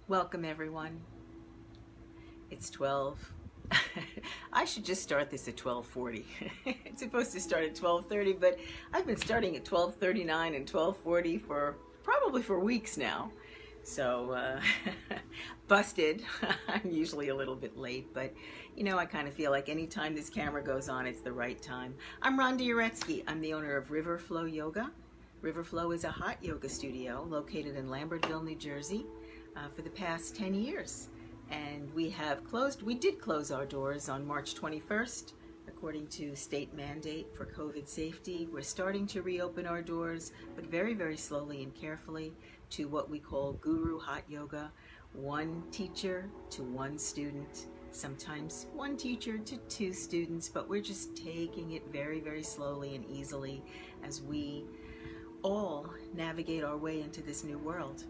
Welcome everyone. It's 12. I should just start this at 12:40. It's supposed to start at 12:30, but I've been starting at 12:39 and 12:40 for probably for weeks now. So busted. I'm usually a little bit late, but I kind of feel like anytime this camera goes on, it's the right time. I'm Rhonda Uretsky. I'm the owner of Riverflow Yoga. Riverflow is a hot yoga studio located in Lambertville, New Jersey, for the past 10 years. And we did close our doors on March 21st, according to state mandate for COVID safety. We're starting to reopen our doors, but very, very slowly and carefully, to what we call Guru Hot Yoga, one teacher to one student, sometimes one teacher to two students, but we're just taking it very, very slowly and easily as we all navigate our way into this new world.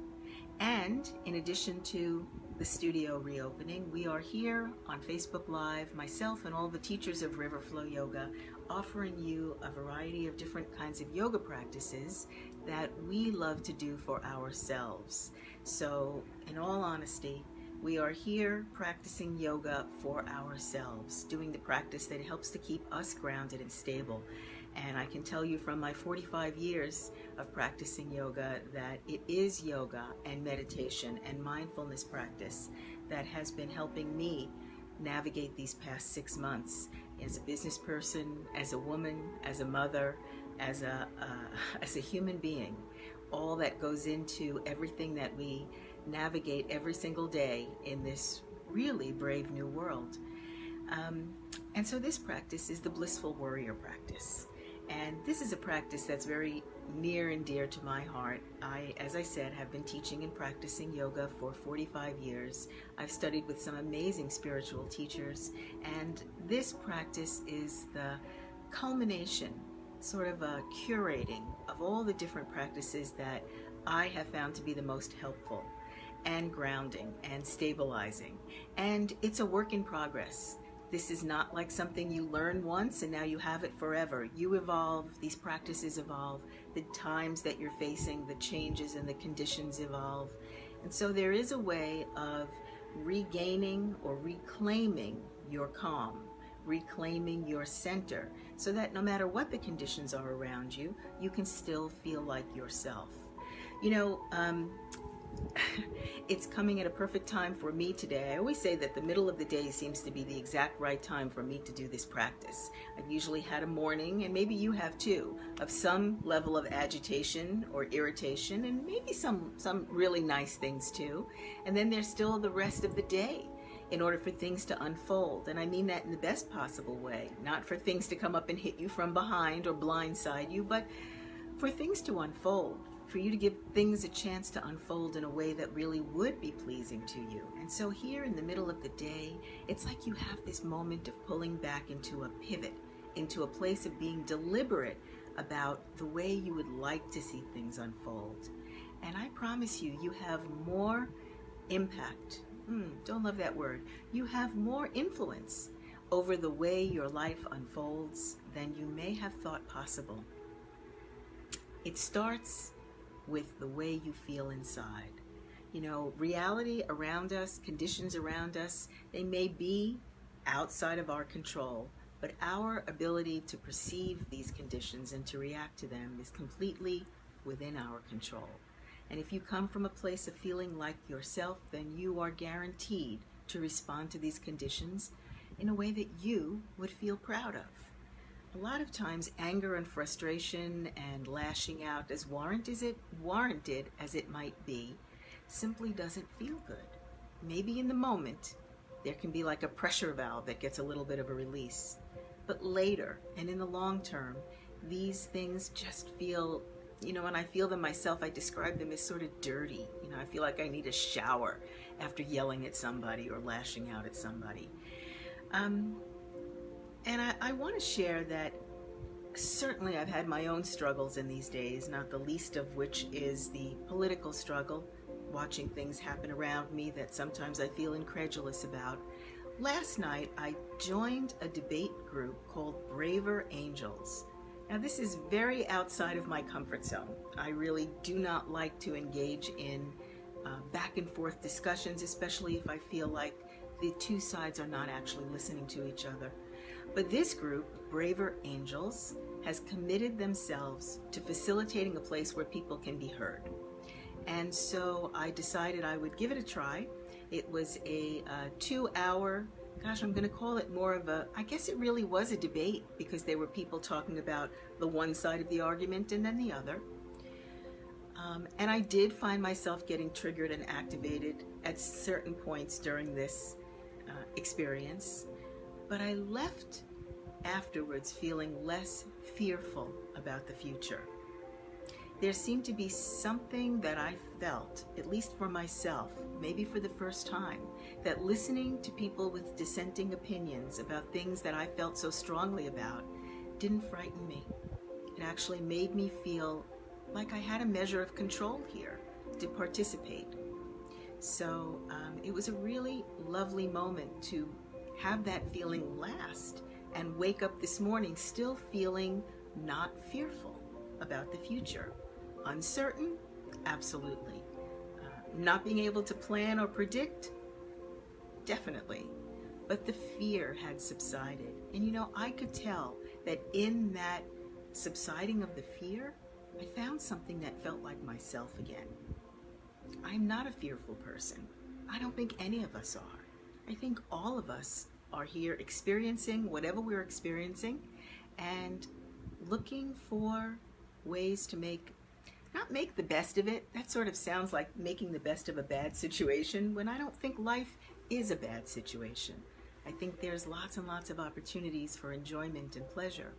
And in addition to the studio reopening, we are here on Facebook Live, myself and all the teachers of Riverflow Yoga, offering you a variety of different kinds of yoga practices that we love to do for ourselves. So, in all honesty, we are here practicing yoga for ourselves, doing the practice that helps to keep us grounded and stable. And I can tell you from my 45 years of practicing yoga that it is yoga and meditation and mindfulness practice that has been helping me navigate these past 6 months as a business person, as a woman, as a mother, as a human being. All that goes into everything that we navigate every single day in this really brave new world. And so this practice is the Blissful Warrior practice. And this is a practice that's very near and dear to my heart. I, as I said, have been teaching and practicing yoga for 45 years. I've studied with some amazing spiritual teachers, and this practice is the culmination, sort of a curating of all the different practices that I have found to be the most helpful and grounding and stabilizing. And it's a work in progress. This is not like something you learn once and now you have it forever. You evolve, these practices evolve, the times that you're facing, the changes and the conditions evolve. And so there is a way of regaining or reclaiming your calm, reclaiming your center, so that no matter what the conditions are around you, you can still feel like yourself. It's coming at a perfect time for me today. I always say that the middle of the day seems to be the exact right time for me to do this practice. I've usually had a morning, and maybe you have too, of some level of agitation or irritation, and maybe some really nice things too. And then there's still the rest of the day in order for things to unfold. And I mean that in the best possible way, not for things to come up and hit you from behind or blindside you, but for things to unfold, for you to give things a chance to unfold in a way that really would be pleasing to you. And so here in the middle of the day, it's like you have this moment of pulling back into a pivot, into a place of being deliberate about the way you would like to see things unfold. And I promise you, you have more impact. Don't love that word. You have more influence over the way your life unfolds than you may have thought possible. It starts with the way you feel inside. Reality around us, conditions around us, they may be outside of our control, but our ability to perceive these conditions and to react to them is completely within our control. And if you come from a place of feeling like yourself, then you are guaranteed to respond to these conditions in a way that you would feel proud of. A lot of times anger and frustration and lashing out, as warranted as it might be, simply doesn't feel good. Maybe in the moment there can be like a pressure valve that gets a little bit of a release. But later and in the long term, these things just feel, when I feel them myself, I describe them as sort of dirty. I feel like I need a shower after yelling at somebody or lashing out at somebody. And I want to share that certainly I've had my own struggles in these days, not the least of which is the political struggle, watching things happen around me that sometimes I feel incredulous about. Last night, I joined a debate group called Braver Angels. Now, this is very outside of my comfort zone. I really do not like to engage in back and forth discussions, especially if I feel like the two sides are not actually listening to each other. But this group, Braver Angels, has committed themselves to facilitating a place where people can be heard. And so I decided I would give it a try. It was a 2-hour, I'm going to call it more of a, I guess it really was a debate, because there were people talking about the one side of the argument and then the other. And I did find myself getting triggered and activated at certain points during this experience. But I left afterwards feeling less fearful about the future. There seemed to be something that I felt, at least for myself, maybe for the first time, that listening to people with dissenting opinions about things that I felt so strongly about didn't frighten me. It actually made me feel like I had a measure of control here to participate. So it was a really lovely moment to have that feeling last and wake up this morning still feeling not fearful about the future. Uncertain? Absolutely. Not being able to plan or predict? Definitely. But the fear had subsided. And I could tell that in that subsiding of the fear, I found something that felt like myself again. I'm not a fearful person. I don't think any of us are. I think all of us are here experiencing whatever we're experiencing and looking for ways to not make the best of it. That sort of sounds like making the best of a bad situation, when I don't think life is a bad situation. I think there's lots and lots of opportunities for enjoyment and pleasure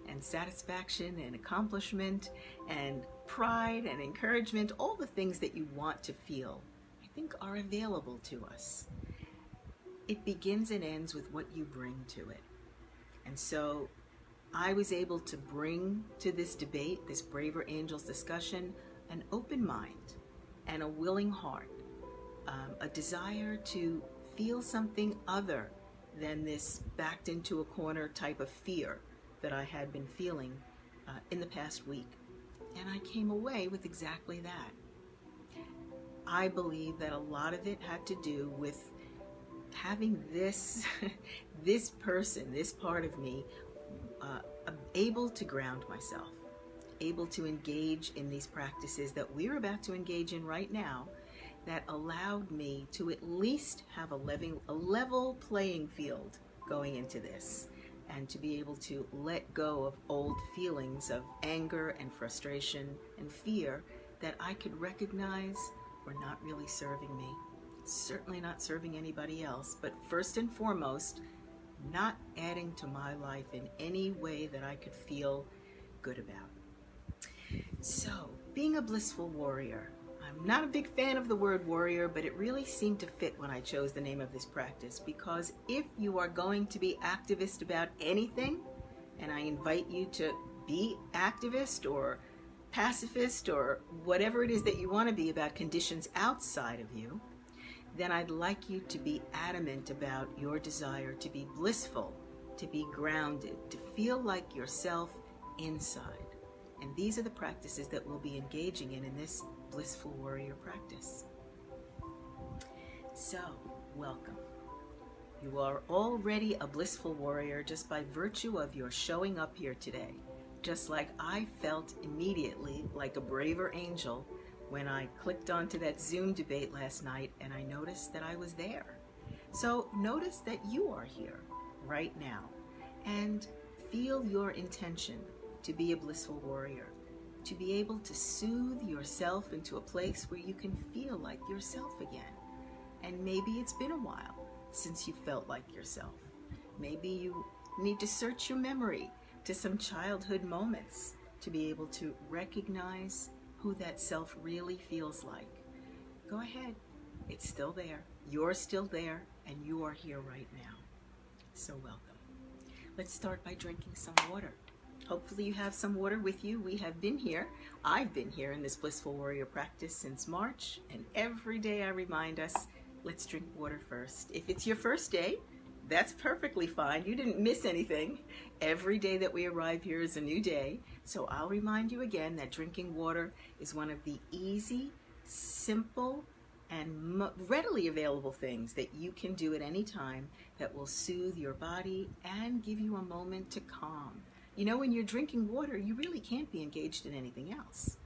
and satisfaction and accomplishment and pride and encouragement. All the things that you want to feel, I think, are available to us. It begins and ends with what you bring to it. And so I was able to bring to this debate, this Braver Angels discussion, an open mind and a willing heart, a desire to feel something other than this backed into a corner type of fear that I had been feeling in the past week. And I came away with exactly that. I believe that a lot of it had to do with having this person, this part of me, able to ground myself, able to engage in these practices that we're about to engage in right now, that allowed me to at least have a level playing field going into this, and to be able to let go of old feelings of anger and frustration and fear that I could recognize were not really serving me, certainly not serving anybody else, but first and foremost, not adding to my life in any way that I could feel good about. So, being a blissful warrior, I'm not a big fan of the word warrior, but it really seemed to fit when I chose the name of this practice, because if you are going to be activist about anything, and I invite you to be activist or pacifist or whatever it is that you want to be about conditions outside of you, then I'd like you to be adamant about your desire to be blissful, to be grounded, to feel like yourself inside. And these are the practices that we'll be engaging in this Blissful Warrior practice. So, welcome. You are already a blissful warrior just by virtue of your showing up here today. Just like I felt immediately like a braver angel when I clicked onto that Zoom debate last night and I noticed that I was there. So notice that you are here right now and feel your intention to be a blissful warrior, to be able to soothe yourself into a place where you can feel like yourself again. And maybe it's been a while since you felt like yourself. Maybe you need to search your memory to some childhood moments to be able to recognize who that self really feels like. Go ahead. It's still there. You're still there, and you are here right now. So welcome. Let's start by drinking some water. Hopefully you have some water with you. We have been here. I've been here in this Blissful Warrior practice since March, and every day I remind us, let's drink water first. If it's your first day, that's perfectly fine. You didn't miss anything. Every day that we arrive here is a new day. So I'll remind you again that drinking water is one of the easy, simple, and readily available things that you can do at any time that will soothe your body and give you a moment to calm. You know, when you're drinking water, you really can't be engaged in anything else.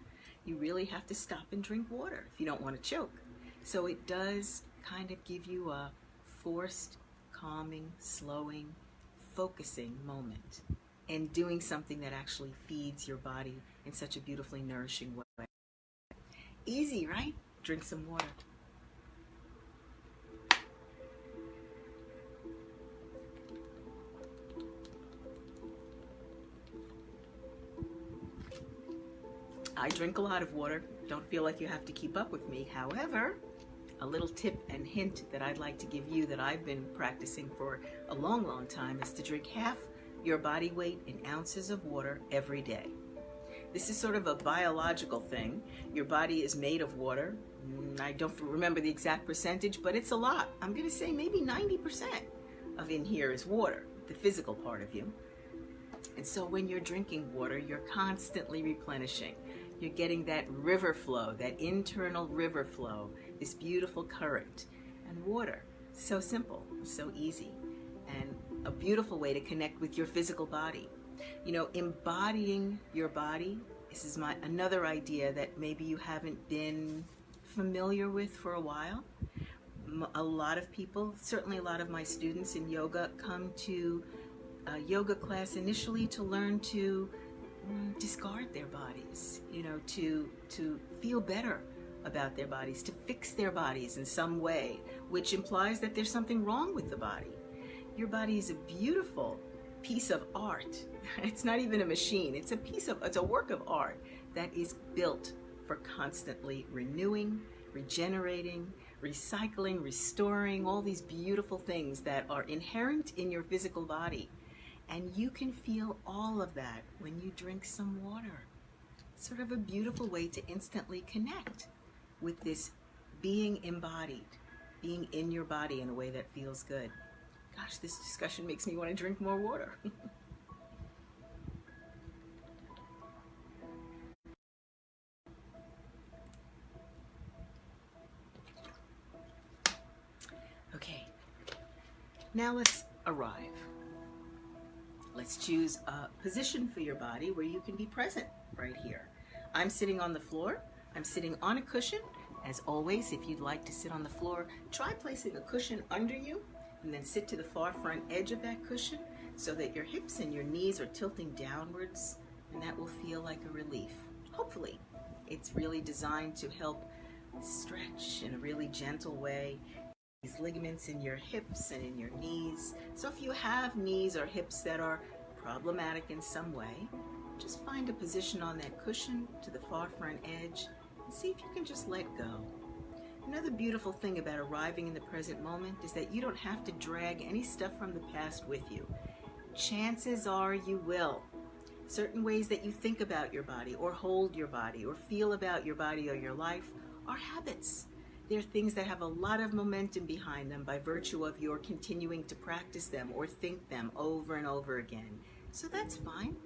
You really have to stop and drink water if you don't want to choke. So it does kind of give you a forced, calming, slowing, focusing moment and doing something that actually feeds your body in such a beautifully nourishing way. Easy, right? Drink some water. I drink a lot of water. Don't feel like you have to keep up with me. However, a little tip and hint that I'd like to give you that I've been practicing for a long, long time is to drink half your body weight in ounces of water every day. This is sort of a biological thing. Your body is made of water. I don't remember the exact percentage, but it's a lot. I'm going to say maybe 90% of in here is water, the physical part of you. And so when you're drinking water, you're constantly replenishing. You're getting that river flow, that internal river flow, this beautiful current. And water, so simple, so easy, and a beautiful way to connect with your physical body. You know, embodying your body, this is another idea that maybe you haven't been familiar with for a while. A lot of people, certainly a lot of my students in yoga, come to a yoga class initially to learn to discard their bodies, you know, to feel better about their bodies, to fix their bodies in some way, which implies that there's something wrong with the body. Your body is a beautiful piece of art. It's not even a machine. It's a work of art that is built for constantly renewing, regenerating, recycling, restoring, all these beautiful things that are inherent in your physical body. And you can feel all of that when you drink some water. It's sort of a beautiful way to instantly connect with this being embodied, being in your body in a way that feels good. Gosh, this discussion makes me want to drink more water. Okay, now let's arrive. Let's choose a position for your body where you can be present right here. I'm sitting on the floor. I'm sitting on a cushion. As always, if you'd like to sit on the floor, try placing a cushion under you and then sit to the far front edge of that cushion so that your hips and your knees are tilting downwards, and that will feel like a relief. Hopefully, it's really designed to help stretch in a really gentle way these ligaments in your hips and in your knees. So if you have knees or hips that are problematic in some way, just find a position on that cushion to the far front edge and see if you can just let go. Another beautiful thing about arriving in the present moment is that you don't have to drag any stuff from the past with you. Chances are you will. Certain ways that you think about your body or hold your body or feel about your body or your life are habits. They're things that have a lot of momentum behind them by virtue of your continuing to practice them or think them over and over again. So that's fine.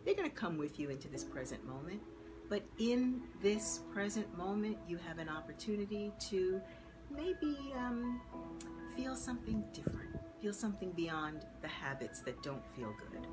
They're going to come with you into this present moment. But in this present moment, you have an opportunity to maybe feel something different, feel something beyond the habits that don't feel good.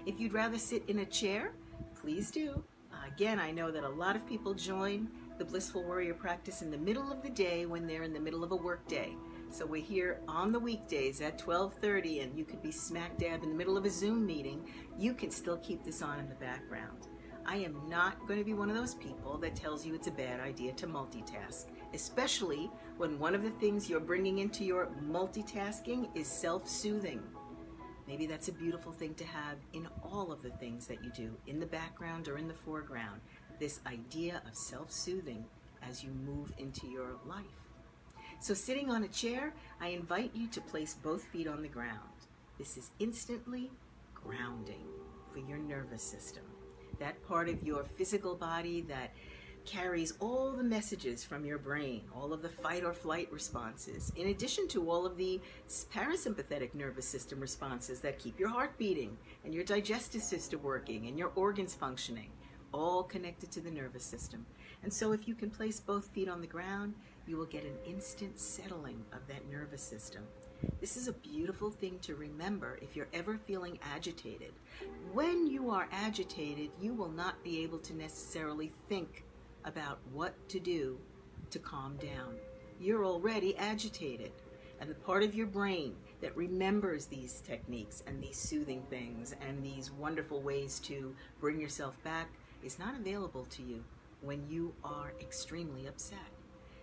If you'd rather sit in a chair, please do. Again, I know that a lot of people join the Blissful Warrior practice in the middle of the day when they're in the middle of a work day. So we're here on the weekdays at 12:30, and you could be smack dab in the middle of a Zoom meeting. You can still keep this on in the background. I am not going to be one of those people that tells you it's a bad idea to multitask, especially when one of the things you're bringing into your multitasking is self-soothing. Maybe that's a beautiful thing to have in all of the things that you do, in the background or in the foreground, this idea of self-soothing as you move into your life. So sitting on a chair, I invite you to place both feet on the ground. This is instantly grounding for your nervous system, that part of your physical body that carries all the messages from your brain, all of the fight or flight responses, in addition to all of the parasympathetic nervous system responses that keep your heart beating and your digestive system working and your organs functioning. all connected to the nervous system. And so if you can place both feet on the ground, you will get an instant settling of that nervous system. This is a beautiful thing to remember if you're ever feeling agitated. When you are agitated, you will not be able to necessarily think about what to do to calm down. You're already agitated. And the part of your brain that remembers these techniques and these soothing things and these wonderful ways to bring yourself back is not available to you when you are extremely upset.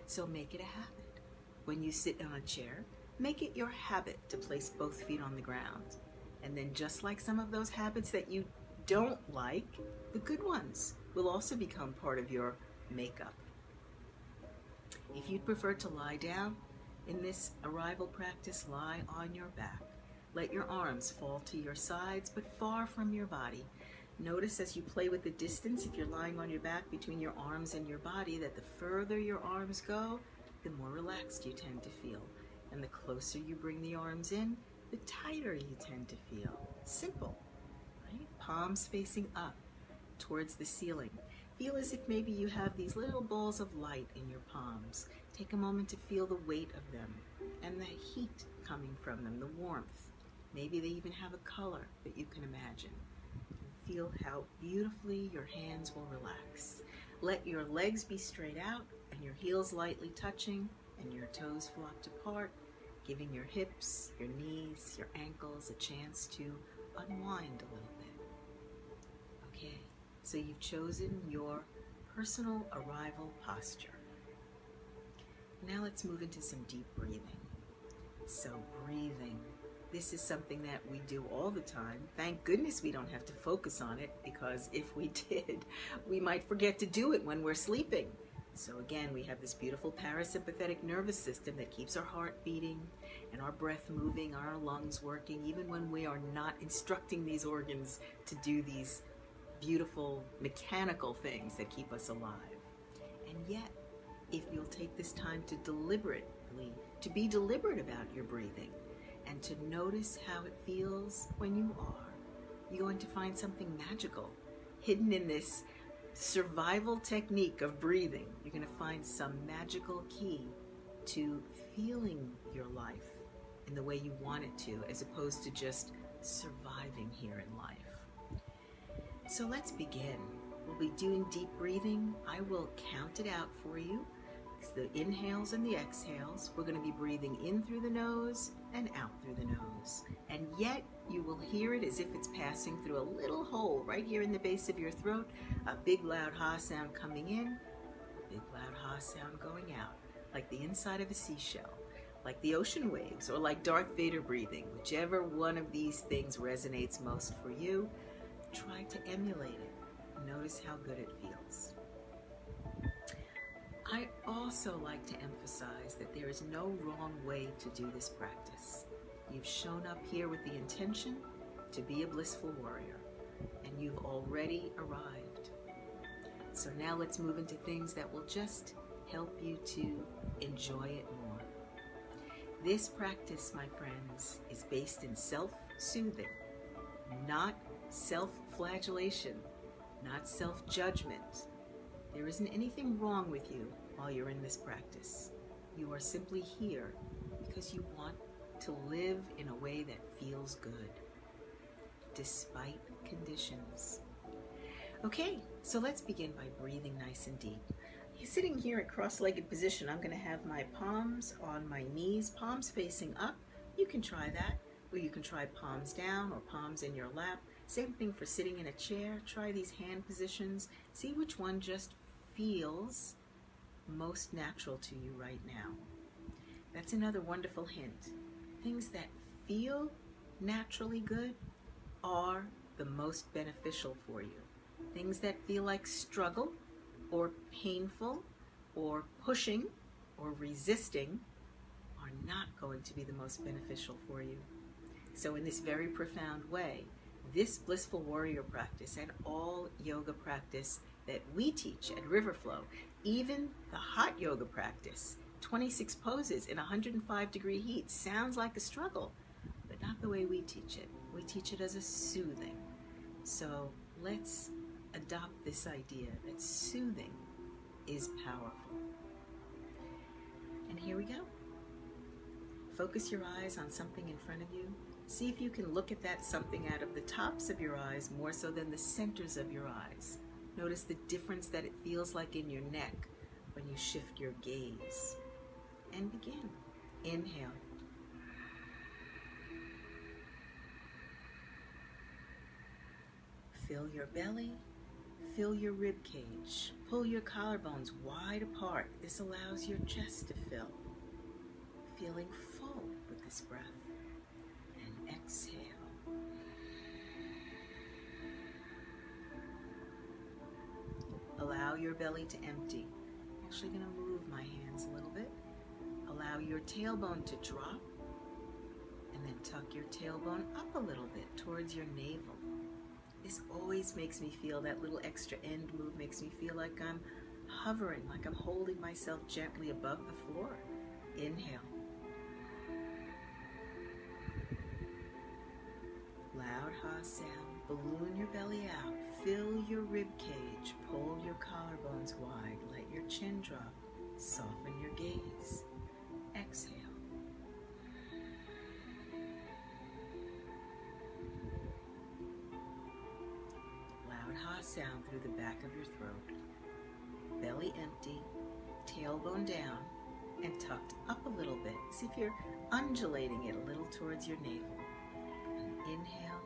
So make it a habit. When you sit on a chair, make it your habit to place both feet on the ground. And then just like some of those habits that you don't like, the good ones will also become part of your makeup. If you'd prefer to lie down, in this arrival practice, lie on your back. Let your arms fall to your sides, but far from your body. Notice as you play with the distance, if you're lying on your back between your arms and your body, that the further your arms go, the more relaxed you tend to feel. And the closer you bring the arms in, the tighter you tend to feel. Simple, right? Palms facing up towards the ceiling. Feel as if maybe you have these little balls of light in your palms. Take a moment to feel the weight of them and the heat coming from them, the warmth. Maybe they even have a color that you can imagine. Feel how beautifully your hands will relax. Let your legs be straight out and your heels lightly touching and your toes flopped apart, giving your hips, your knees, your ankles a chance to unwind a little bit. Okay, so you've chosen your personal arrival posture. Now let's move into some deep breathing. So breathing, this is something that we do all the time. Thank goodness we don't have to focus on it, because if we did, we might forget to do it when we're sleeping. So again, we have this beautiful parasympathetic nervous system that keeps our heart beating and our breath moving, our lungs working, even when we are not instructing these organs to do these beautiful mechanical things that keep us alive. And yet, if you'll take this time to be deliberate about your breathing and to notice how it feels when you are, you're going to find something magical hidden in this survival technique of breathing. You're going to find some magical key to feeling your life in the way you want it to, as opposed to just surviving here in life. So let's begin. We'll be doing deep breathing. I will count it out for you. It's the inhales and the exhales. We're going to be breathing in through the nose and out through the nose. And yet you will hear it as if it's passing through a little hole right here in the base of your throat. A big loud ha sound coming in, a big loud ha sound going out, like the inside of a seashell, like the ocean waves, or like Darth Vader breathing. Whichever one of these things resonates most for you, try to emulate it. Notice how good it feels. I also like to emphasize that there is no wrong way to do this practice. You've shown up here with the intention to be a blissful warrior, and you've already arrived. So now let's move into things that will just help you to enjoy it more. This practice, my friends, is based in self-soothing, not self-flagellation, not self-judgment. There isn't anything wrong with you while you're in this practice. You are simply here because you want to live in a way that feels good, despite conditions. Okay, so let's begin by breathing nice and deep. Sitting here at cross-legged position, I'm going to have my palms on my knees, palms facing up. You can try that, or you can try palms down or palms in your lap. Same thing for sitting in a chair. Try these hand positions. See which one just feels most natural to you right now. That's another wonderful hint. Things that feel naturally good are the most beneficial for you. Things that feel like struggle or painful or pushing or resisting are not going to be the most beneficial for you. So in this very profound way, this blissful warrior practice and all yoga practice that we teach at Riverflow, even the hot yoga practice, 26 poses in 105-degree heat, sounds like a struggle, but not the way we teach it. We teach it as a soothing. So let's adopt this idea that soothing is powerful. And here we go. Focus your eyes on something in front of you. See if you can look at that something out of the tops of your eyes more so than the centers of your eyes. Notice the difference that it feels like in your neck when you shift your gaze. And begin. Inhale. Fill your belly. Fill your rib cage. Pull your collarbones wide apart. This allows your chest to fill. Feeling full with this breath. And exhale. Allow your belly to empty. I'm actually going to move my hands a little bit. Allow your tailbone to drop. And then tuck your tailbone up a little bit towards your navel. This always makes me feel, that little extra end move makes me feel like I'm hovering, like I'm holding myself gently above the floor. Inhale. Loud ha sound. Balloon your belly out. Fill your rib cage. Pull your collarbones wide. Let your chin drop. Soften your gaze. Exhale. Loud ha sound through the back of your throat. Belly empty. Tailbone down and tucked up a little bit. See if you're undulating it a little towards your navel. And inhale.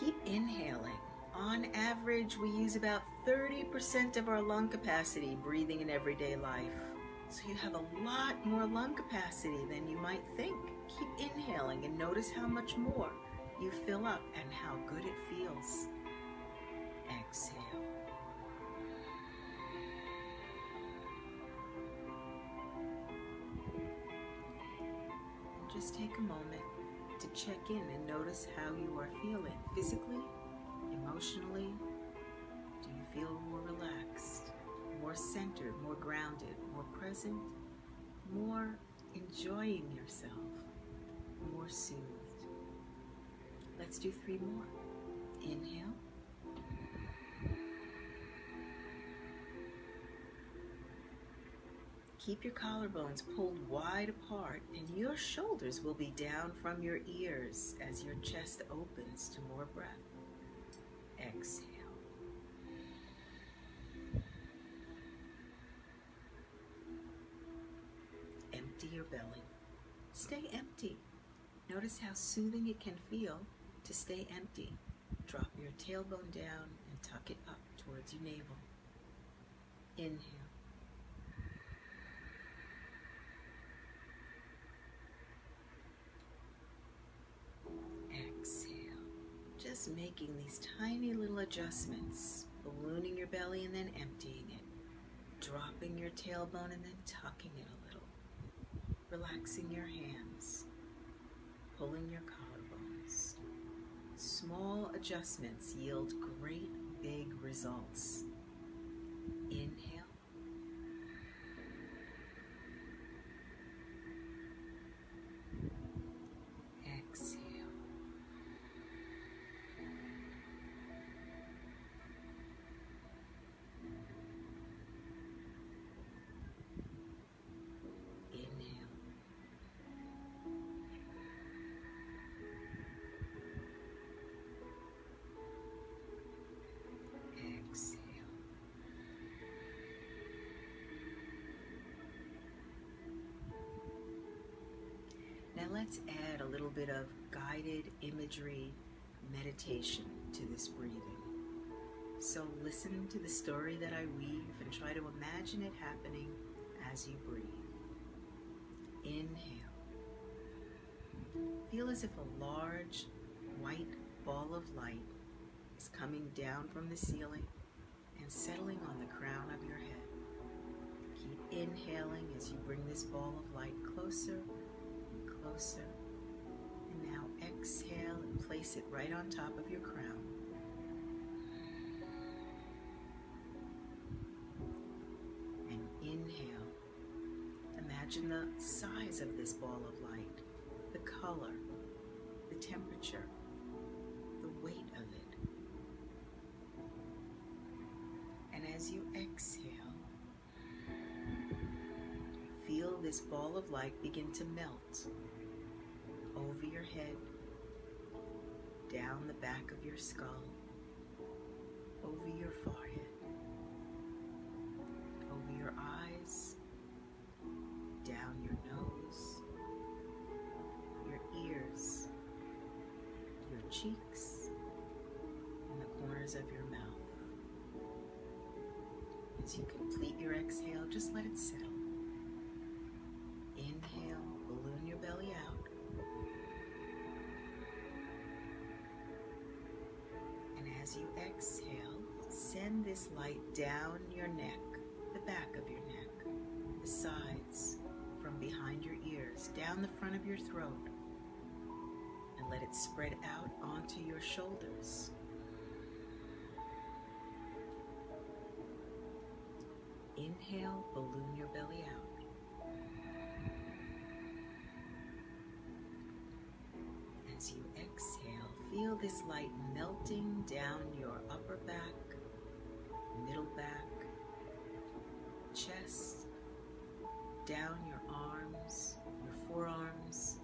Keep inhaling. On average, we use about 30% of our lung capacity breathing in everyday life. So you have a lot more lung capacity than you might think. Keep inhaling and notice how much more you fill up and how good it feels. Exhale. And just take a moment to check in and notice how you are feeling physically, emotionally. Do you feel more relaxed, more centered, more grounded, more present, more enjoying yourself, more soothed? Let's do 3 more. Inhale. Keep your collarbones pulled wide apart and your shoulders will be down from your ears as your chest opens to more breath. Exhale. Empty your belly. Stay empty. Notice how soothing it can feel to stay empty. Drop your tailbone down and tuck it up towards your navel. Inhale. Exhale. Just making these tiny little adjustments, ballooning your belly and then emptying it, dropping your tailbone and then tucking it a little, relaxing your hands, pulling your collarbones. Small adjustments yield great big results. Inhale. Now let's add a little bit of guided imagery meditation to this breathing. So listen to the story that I weave and try to imagine it happening as you breathe. Inhale. Feel as if a large white ball of light is coming down from the ceiling and settling on the crown of your head. Keep inhaling as you bring this ball of light closer and closer. And now exhale and place it right on top of your crown. And inhale. Imagine the size of this ball of light, the color, temperature, the weight of it. And as you exhale, feel this ball of light begin to melt over your head, down the back of your skull, over your forehead, over your eyes, down your nose, your ears, your cheeks, and the corners of your mouth. As you complete your exhale, just let it settle. Inhale, balloon your belly out. As you exhale, send this light down your neck, the back of your neck, the sides, from behind your ears, down the front of your throat, and let it spread out onto your shoulders. Inhale, balloon your belly out. As you exhale, feel this light melting down your upper back, middle back, chest, down your arms, your forearms,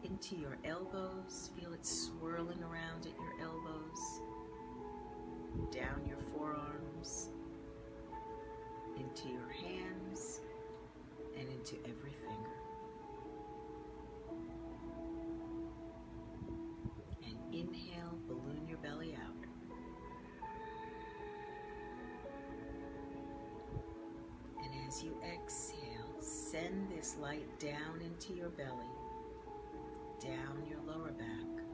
into your elbows. Feel it swirling around at your elbows, down your forearms, into your hands, and into every finger. Inhale, balloon your belly out. And as you exhale, send this light down into your belly, down your lower back.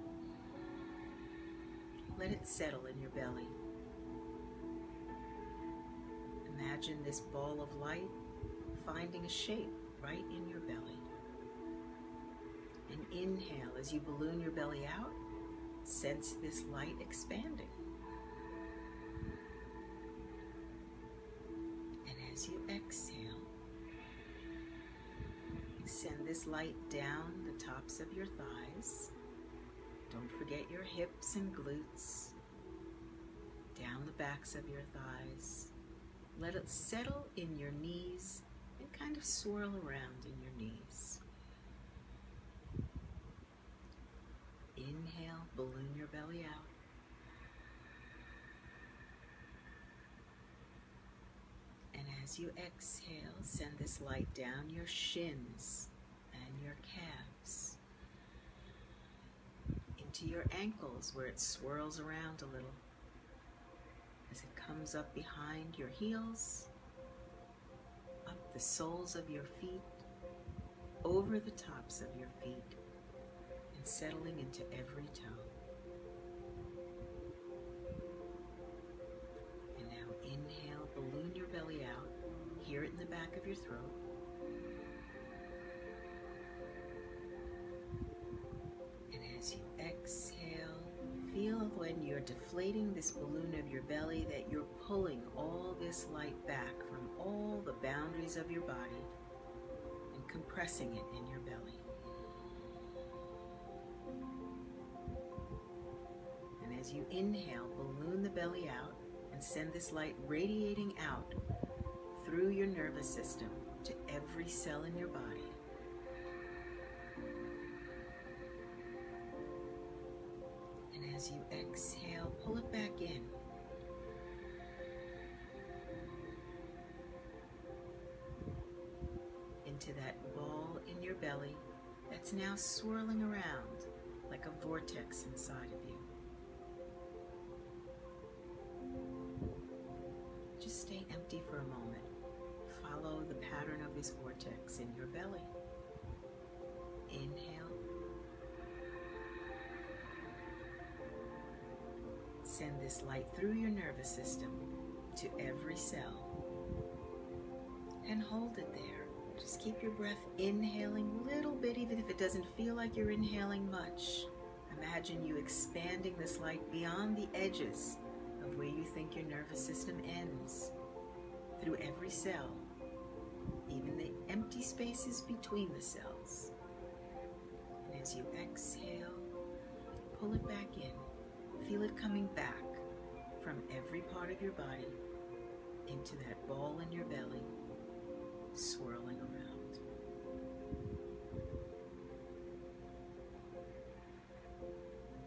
Let it settle in your belly. Imagine this ball of light finding a shape right in your belly. And inhale, as you balloon your belly out, sense this light expanding. And as you exhale, send this light down the tops of your thighs. Don't forget your hips and glutes, down the backs of your thighs. Let it settle in your knees and kind of swirl around in your knees. Inhale, balloon your belly out. And as you exhale, send this light down your shins and your calves, into your ankles where it swirls around a little. As it comes up behind your heels, up the soles of your feet, over the tops of your feet, and settling into every toe. And now inhale, balloon your belly out, hear it in the back of your throat. And as you exhale, feel when you're deflating this balloon of your belly that you're pulling all this light back from all the boundaries of your body and compressing it in your belly. And as you inhale, balloon the belly out and send this light radiating out through your nervous system to every cell in your body. As you exhale, pull it back in. Into that ball in your belly that's now swirling around like a vortex inside of you. Just stay empty for a moment. Follow the pattern of this vortex in your belly. Inhale. Send this light through your nervous system to every cell. And hold it there. Just keep your breath inhaling a little bit, even if it doesn't feel like you're inhaling much. Imagine you expanding this light beyond the edges of where you think your nervous system ends, through every cell, even the empty spaces between the cells. And as you exhale, pull it back in. Feel it coming back from every part of your body into that ball in your belly, swirling around.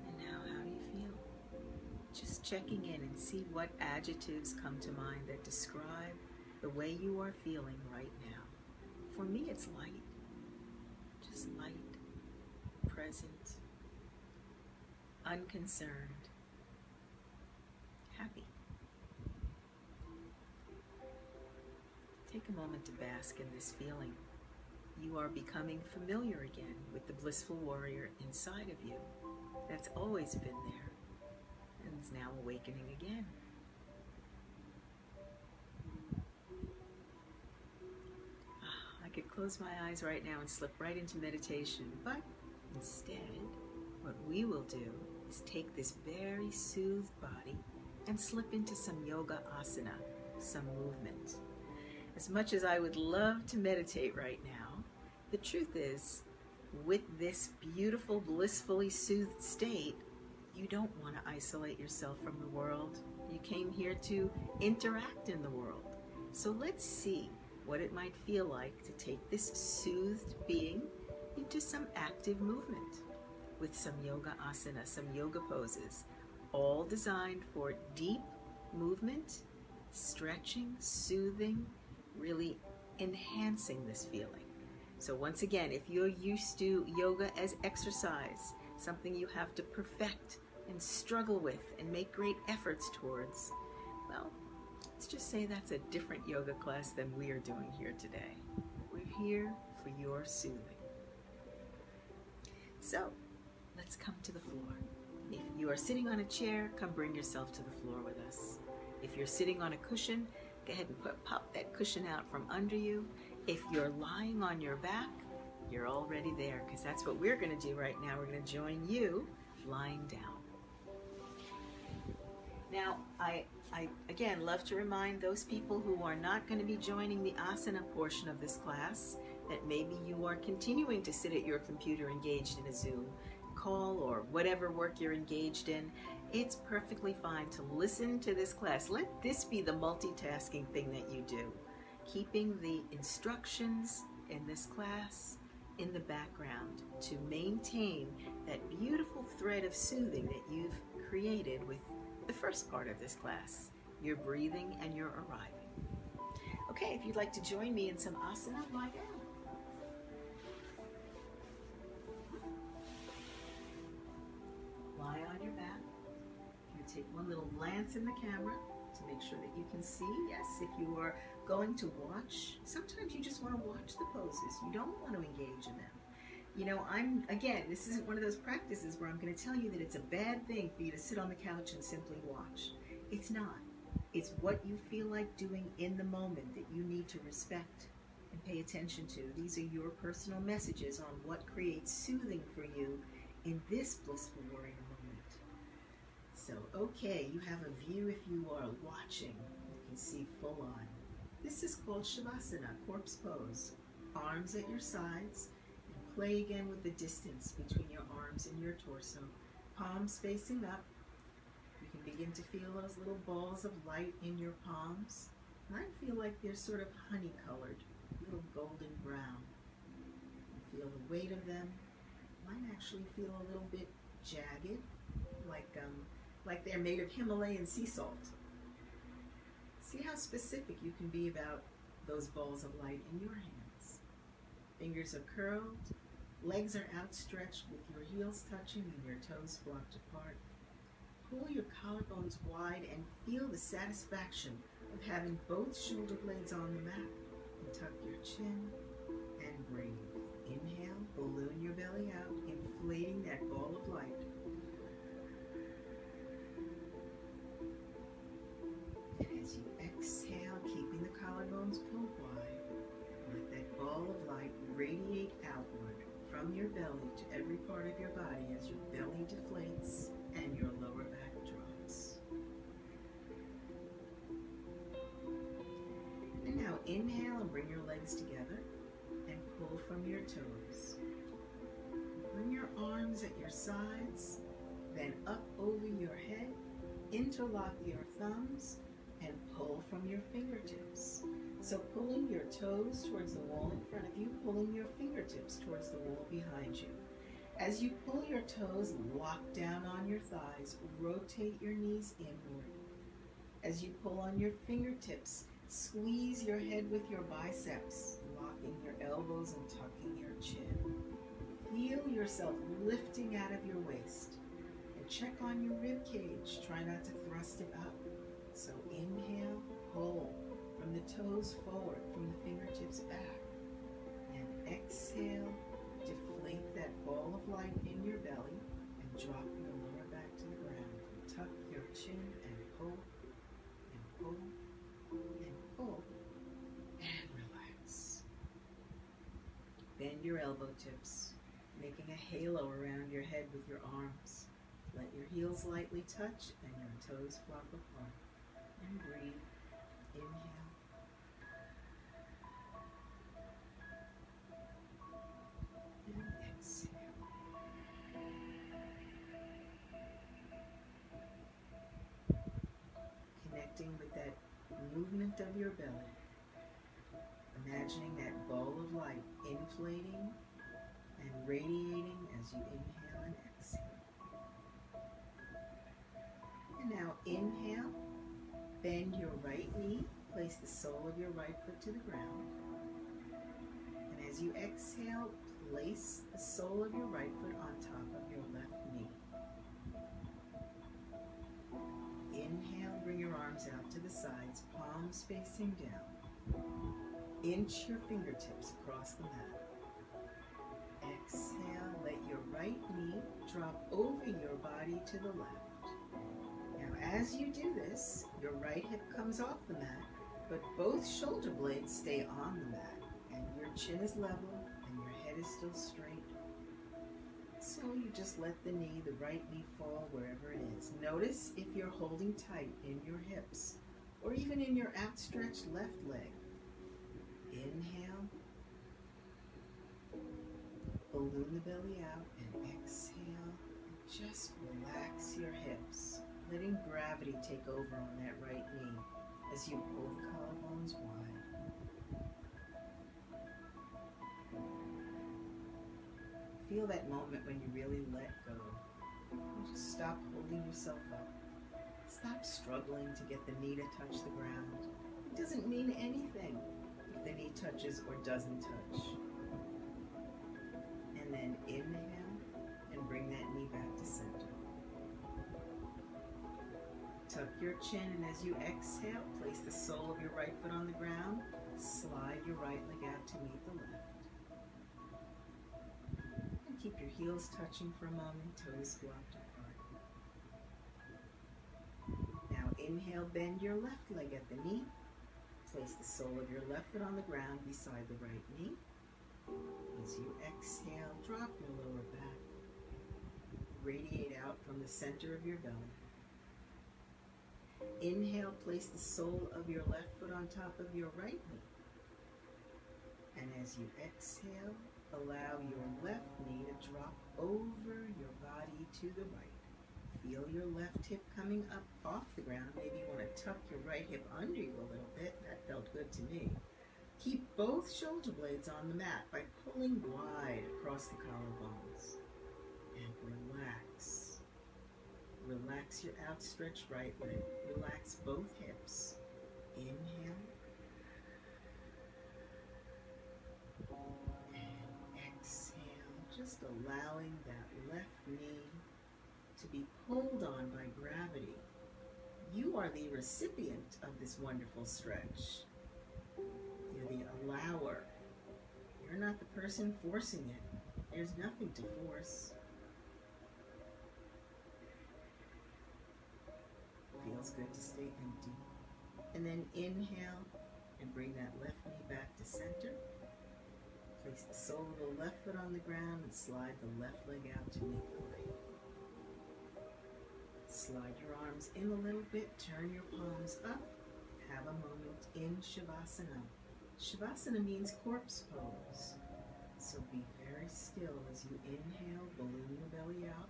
And now, how do you feel? Just checking in and see what adjectives come to mind that describe the way you are feeling right now. For me, it's light. Just light, present, unconcerned, happy. Take a moment to bask in this feeling. You are becoming familiar again with the blissful warrior inside of you that's always been there and is now awakening again. I could close my eyes right now and slip right into meditation, but instead, what we will do is take this very soothed body and slip into some yoga asana, some movement. As much as I would love to meditate right now, the truth is, with this beautiful, blissfully soothed state, you don't want to isolate yourself from the world. You came here to interact in the world. So let's see what it might feel like to take this soothed being into some active movement with some yoga asana, some yoga poses, all designed for deep movement, stretching, soothing, really enhancing this feeling. So once again, if you're used to yoga as exercise, something you have to perfect and struggle with and make great efforts towards, well, let's just say that's a different yoga class than we are doing here today. We're here for your soothing. So, let's come to the floor. If you are sitting on a chair, come bring yourself to the floor with us. If you're sitting on a cushion, go ahead and pop that cushion out from under you. If you're lying on your back, you're already there, because that's what we're going to do right now. We're going to join you lying down. Now, I again love to remind those people who are not going to be joining the asana portion of this class that maybe you are continuing to sit at your computer engaged in a Zoom call or whatever work you're engaged in. It's perfectly fine to listen to this class. Let this be the multitasking thing that you do, keeping the instructions in this class in the background to maintain that beautiful thread of soothing that you've created with the first part of this class, your breathing and your arriving. Okay, if you'd like to join me in some asana, lie down. Lie on your back. You take one little glance in the camera to make sure that you can see. Yes, if you are going to watch, sometimes you just want to watch the poses. You don't want to engage in them. You know, this isn't one of those practices where I'm going to tell you that it's a bad thing for you to sit on the couch and simply watch. It's not. It's what you feel like doing in the moment that you need to respect and pay attention to. These are your personal messages on what creates soothing for you in this blissful warrior moment. So, okay, you have a view if you are watching. You can see full on. This is called Shavasana, corpse pose. Arms at your sides. Play again with the distance between your arms and your torso. Palms facing up. You can begin to feel those little balls of light in your palms. Mine feel like they're sort of honey-colored, little golden brown. You feel the weight of them. Mine actually feel a little bit jagged, like they're made of Himalayan sea salt. See how specific you can be about those balls of light in your hands. Fingers are curled. Legs are outstretched with your heels touching and your toes flopped apart. Pull your collarbones wide and feel the satisfaction of having both shoulder blades on the mat. And tuck your chin and breathe. Inhale, balloon your belly out, inflating that ball of light. And as you exhale, keeping the collarbones pulled wide, let that ball of light radiate outward from your belly to every part of your body as your belly deflates and your lower back drops. And now inhale and bring your legs together and pull from your toes. Bring your arms at your sides Then up over your head, interlock your thumbs, and pull from your fingertips. So pulling your toes towards the wall in front of you, pulling your fingertips towards the wall behind you. As you pull your toes, lock down on your thighs, rotate your knees inward. As you pull on your fingertips, squeeze your head with your biceps, locking your elbows and tucking your chin. Feel yourself lifting out of your waist. And check on your rib cage. Try not to thrust it up. So inhale, pull from the toes forward, from the fingertips back. And exhale, deflate that ball of light in your belly and drop your lower back to the ground. Tuck your chin and pull, and pull, and pull, and relax. Bend your elbow tips, making a halo around your head with your arms. Let your heels lightly touch and your toes flop apart. And breathe. Inhale. And exhale. Connecting with that movement of your belly. Imagining that ball of light inflating and radiating as you inhale and exhale. And now inhale, bend your right knee, place the sole of your right foot to the ground. And as you exhale, place the sole of your right foot on top of your left knee. Inhale, bring your arms out to the sides, palms facing down. Inch your fingertips across the mat. Exhale, let your right knee drop over your body to the left. Now, as you do this, your right hip comes off the mat, but both shoulder blades stay on the mat, and your chin is level, and your head is still straight. So you just let the right knee fall wherever it is. Notice if you're holding tight in your hips, or even in your outstretched left leg. Inhale, balloon the belly out, and exhale. Just relax your hips, letting gravity take over on that right knee as you pull the collarbones wide. Feel that moment when you really let go. And just stop holding yourself up. Stop struggling to get the knee to touch the ground. It doesn't mean anything if the knee touches or doesn't touch. And then inhale and bring that knee back to center. Tuck your chin, and as you exhale, place the sole of your right foot on the ground. Slide your right leg out to meet the left. And keep your heels touching for a moment, toes flopped apart. Now inhale, bend your left leg at the knee. Place the sole of your left foot on the ground beside the right knee. As you exhale, drop your lower back. Radiate out from the center of your belly. Inhale, place the sole of your left foot on top of your right knee. And as you exhale, allow your left knee to drop over your body to the right. Feel your left hip coming up off the ground. Maybe you want to tuck your right hip under you a little bit. That felt good to me. Keep both shoulder blades on the mat by pulling wide across the collarbones. And relax. Relax your outstretched right leg. Relax both hips. Inhale. And exhale. Just allowing that left knee to be pulled on by gravity. You are the recipient of this wonderful stretch. You're the allower. You're not the person forcing it. There's nothing to force. Feels good to stay empty. And then inhale and bring that left knee back to center. Place the sole of the left foot on the ground and slide the left leg out to meet the right. Slide your arms in a little bit, turn your palms up, have a moment in Shavasana. Shavasana means corpse pose. So be very still as you inhale, balloon your belly out.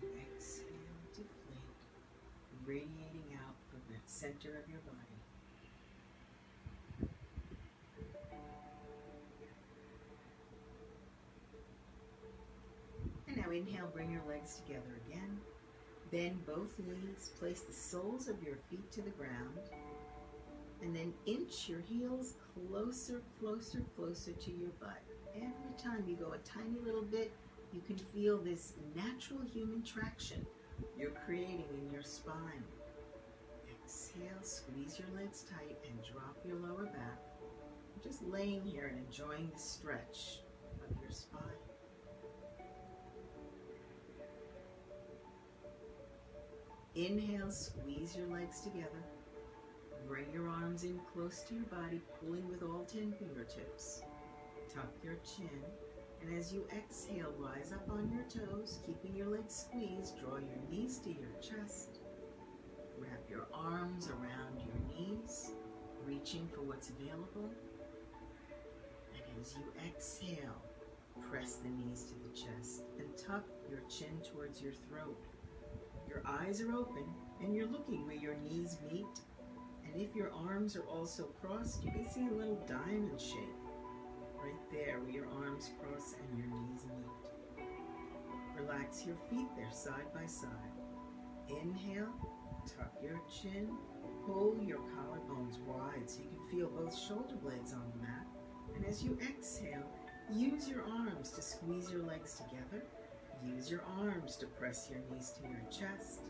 you exhale, deflate, radiating out from that center of your body. And now inhale, bring your legs together again. Bend both knees, place the soles of your feet to the ground, and then inch your heels closer, closer, closer to your butt. Every time you go a tiny little bit, you can feel this natural human traction you're creating in your spine. Exhale, squeeze your legs tight and drop your lower back. Just laying here and enjoying the stretch of your spine. Inhale, squeeze your legs together. Bring your arms in close to your body, pulling with all 10 fingertips. Tuck your chin, and as you exhale, rise up on your toes, keeping your legs squeezed. Draw your knees to your chest. Wrap your arms around your knees, reaching for what's available. And as you exhale, press the knees to the chest and tuck your chin towards your throat. Your eyes are open, and you're looking where your knees meet. And if your arms are also crossed, you can see a little diamond shape right there where your arms cross and your knees meet. Relax your feet there side by side. Inhale, tuck your chin, pull your collarbones wide so you can feel both shoulder blades on the mat. And as you exhale, use your arms to squeeze your legs together. Use your arms to press your knees to your chest.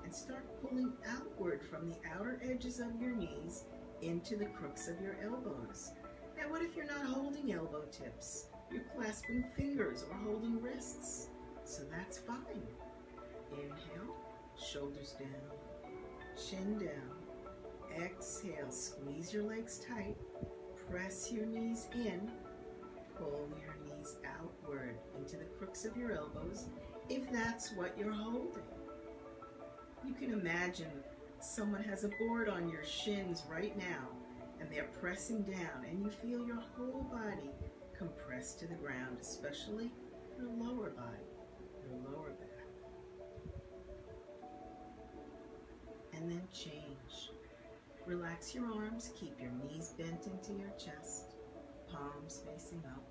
And start pulling outward from the outer edges of your knees into the crooks of your elbows. Now, what if you're not holding elbow tips? You're clasping fingers or holding wrists. So that's fine. Inhale, shoulders down, chin down. Exhale, squeeze your legs tight. Press your knees in. Pull your knees outward into the crooks of your elbows, if that's what you're holding. You can imagine someone has a board on your shins right now, and they're pressing down, and you feel your whole body compress to the ground, especially your lower body, your lower back. And then change. Relax your arms, keep your knees bent into your chest, palms facing up,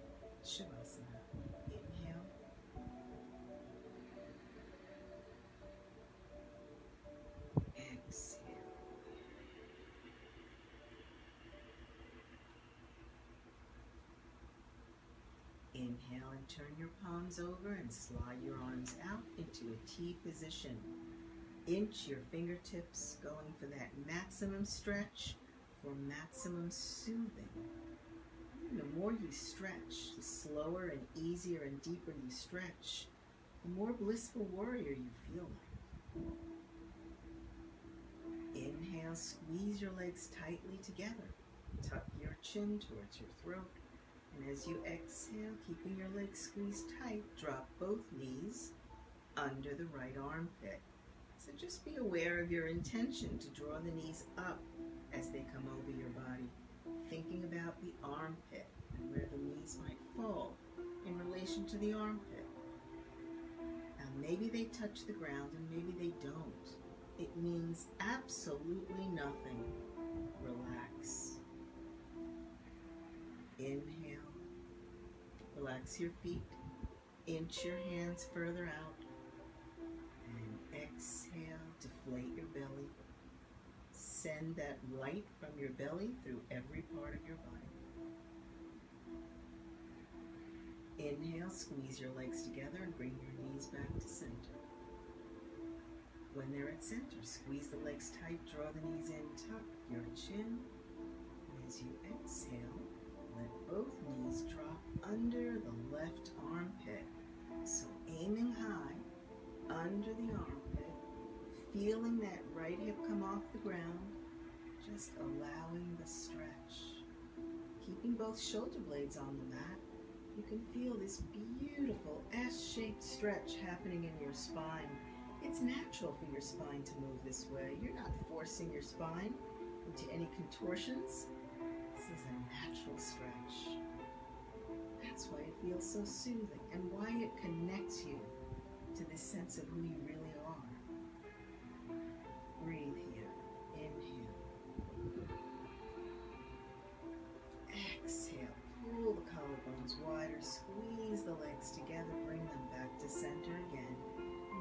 Shavasana. Inhale. Exhale. Inhale and turn your palms over and slide your arms out into a T position. Inch your fingertips, going for that maximum stretch for maximum soothing. The more you stretch, the slower and easier and deeper you stretch, the more blissful warrior you feel like. Inhale, squeeze your legs tightly together. Tuck your chin towards your throat. And as you exhale, keeping your legs squeezed tight, drop both knees under the right armpit. So just be aware of your intention to draw the knees up as they come over your body, thinking about the armpit and where the knees might fall in relation to the armpit. Now maybe they touch the ground and maybe they don't. It means absolutely nothing. Relax. Inhale. Relax your feet. Inch your hands further out. And exhale, deflate your belly. Send that light from your belly through every part of your body. Inhale, squeeze your legs together and bring your knees back to center. When they're at center, squeeze the legs tight, draw the knees in, tuck your chin. And as you exhale, let both knees drop under the left armpit. So aiming high, under the armpit, feeling that right hip come off the ground, just allowing the stretch. Keeping both shoulder blades on the mat, you can feel this beautiful S-shaped stretch happening in your spine. It's natural for your spine to move this way. You're not forcing your spine into any contortions. This is a natural stretch. That's why it feels so soothing and why it connects you to this sense of who you really are. Breathe here. Inhale. Exhale. Pull the collarbones wider. Squeeze the legs together. Bring them back to center again.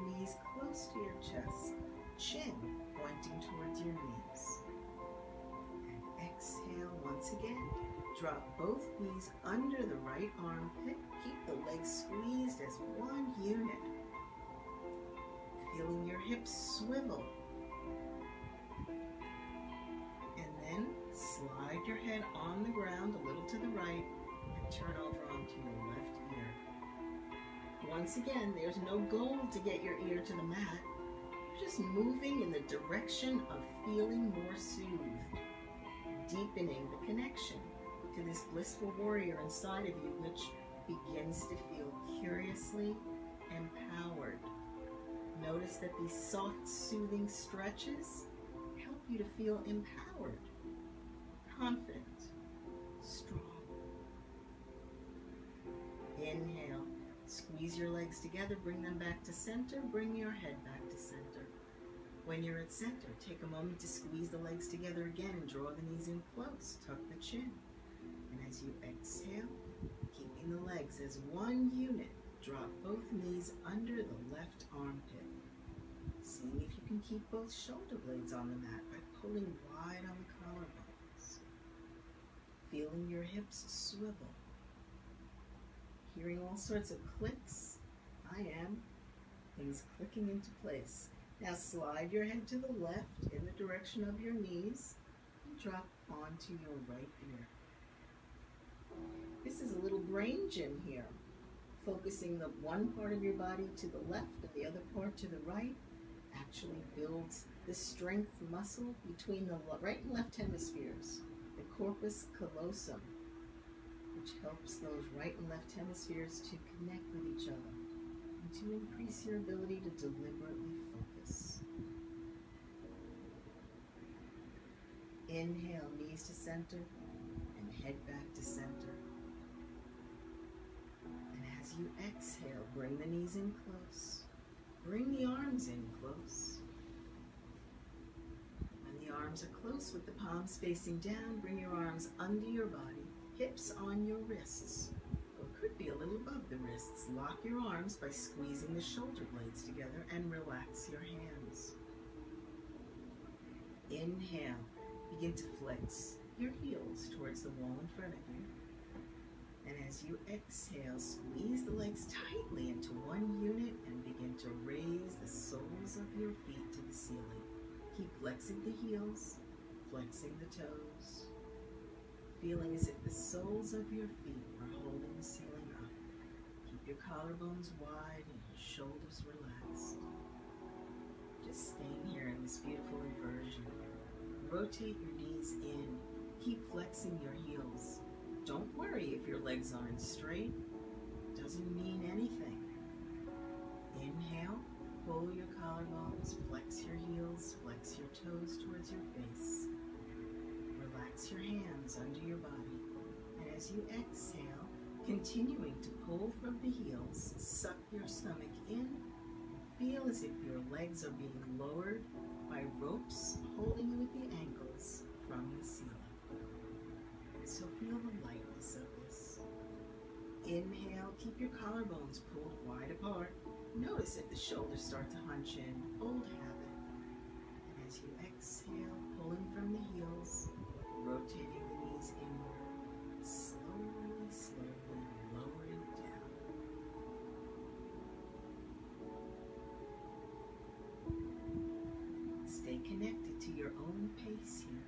Knees close to your chest. Chin pointing towards your knees. And exhale once again. Drop both knees under the right armpit. Keep the legs squeezed as one unit. Feeling your hips swivel. And then slide your head on the ground a little to the right and turn over onto your left ear. Once again, there's no goal to get your ear to the mat. You're just moving in the direction of feeling more soothed, deepening the connection to this blissful warrior inside of you, which begins to feel curiously empowered. Notice that these soft, soothing stretches help you to feel empowered, confident, strong. Inhale, squeeze your legs together, bring them back to center, bring your head back to center. When you're at center, take a moment to squeeze the legs together again and draw the knees in close, tuck the chin. And as you exhale, keeping the legs as one unit, drop both knees under the left armpit. Seeing if you can keep both shoulder blades on the mat by pulling wide on the collarbones. Feeling your hips swivel. Hearing all sorts of clicks. I am. Things clicking into place. Now slide your head to the left in the direction of your knees and drop onto your right ear. This is a little brain gym here, focusing the one part of your body to the left and the other part to the right. Actually builds the strength muscle between the right and left hemispheres, the corpus callosum, which helps those right and left hemispheres to connect with each other and to increase your ability to deliberately focus. Inhale, knees to center and head back to center. And as you exhale, bring the knees in close. Bring the arms in close. When the arms are close with the palms facing down, bring your arms under your body, hips on your wrists, or it could be a little above the wrists. Lock your arms by squeezing the shoulder blades together and relax your hands. Inhale, begin to flex your heels towards the wall in front of you. And as you exhale, squeeze the legs tightly into one unit and begin to raise the soles of your feet to the ceiling. Keep flexing the heels, flexing the toes, feeling as if the soles of your feet are holding the ceiling up. Keep your collarbones wide and your shoulders relaxed. Just staying here in this beautiful inversion. Rotate your knees in. Keep flexing your heels. Don't worry if your legs aren't straight. Doesn't mean anything. Inhale, pull your collarbones, flex your heels, flex your toes towards your face. Relax your hands under your body. And as you exhale, continuing to pull from the heels, suck your stomach in. Feel as if your legs are being lowered by ropes holding you at the ankles from the ceiling. So feel the lightness of this. Inhale, keep your collarbones pulled wide apart. Notice if the shoulders start to hunch in, old habit. And as you exhale, pulling from the heels, rotating the knees inward, slowly, slowly lowering down. Stay connected to your own pace here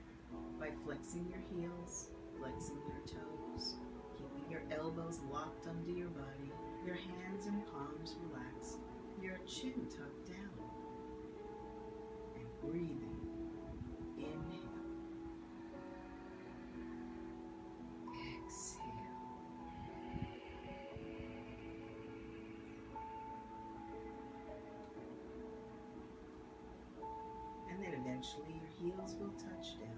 by flexing your heels, flexing your toes, keeping your elbows locked under your body, your hands and palms relaxed, your chin tucked down, and breathing. Inhale, exhale. And then eventually your heels will touch down.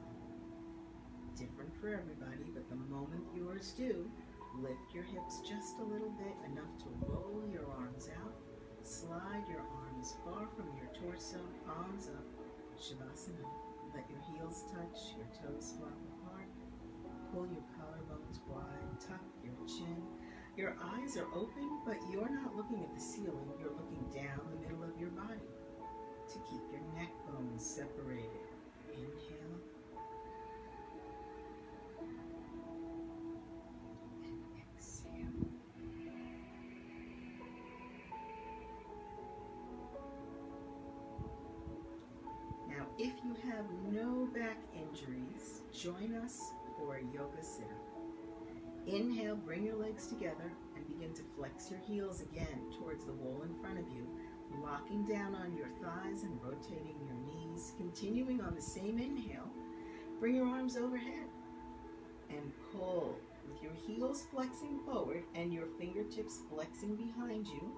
Different for everybody, but the moment yours do, lift your hips just a little bit, enough to roll your arms out, Slide your arms far from your torso, palms up, Shavasana. Let your heels touch, your toes swap apart. Pull your collarbones wide, tuck your chin. Your eyes are open, but you're not looking at the ceiling. You're looking down the middle of your body to keep your neck bones separated. Inhale. And exhale. Now, if you have no back injuries, join us for a yoga sit-up. Inhale, bring your legs together and begin to flex your heels again towards the wall in front of you, locking down on your thighs and rotating your knees. Continuing on the same inhale, bring your arms overhead and pull with your heels flexing forward and your fingertips flexing behind you,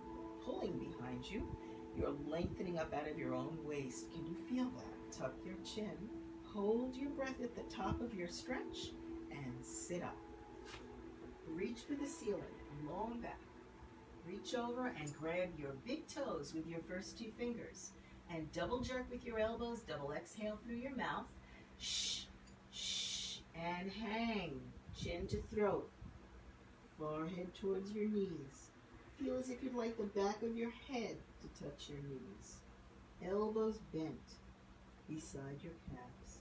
pulling behind you. You're lengthening up out of your own waist. Can you feel that? Tuck your chin, hold your breath at the top of your stretch, and sit up. Reach for the ceiling, long back. Reach over and grab your big toes with your first two fingers. And double jerk with your elbows, double exhale through your mouth. Shh, shh, and hang. Chin to throat, forehead towards your knees. Feel as if you'd like the back of your head to touch your knees. Elbows bent beside your calves.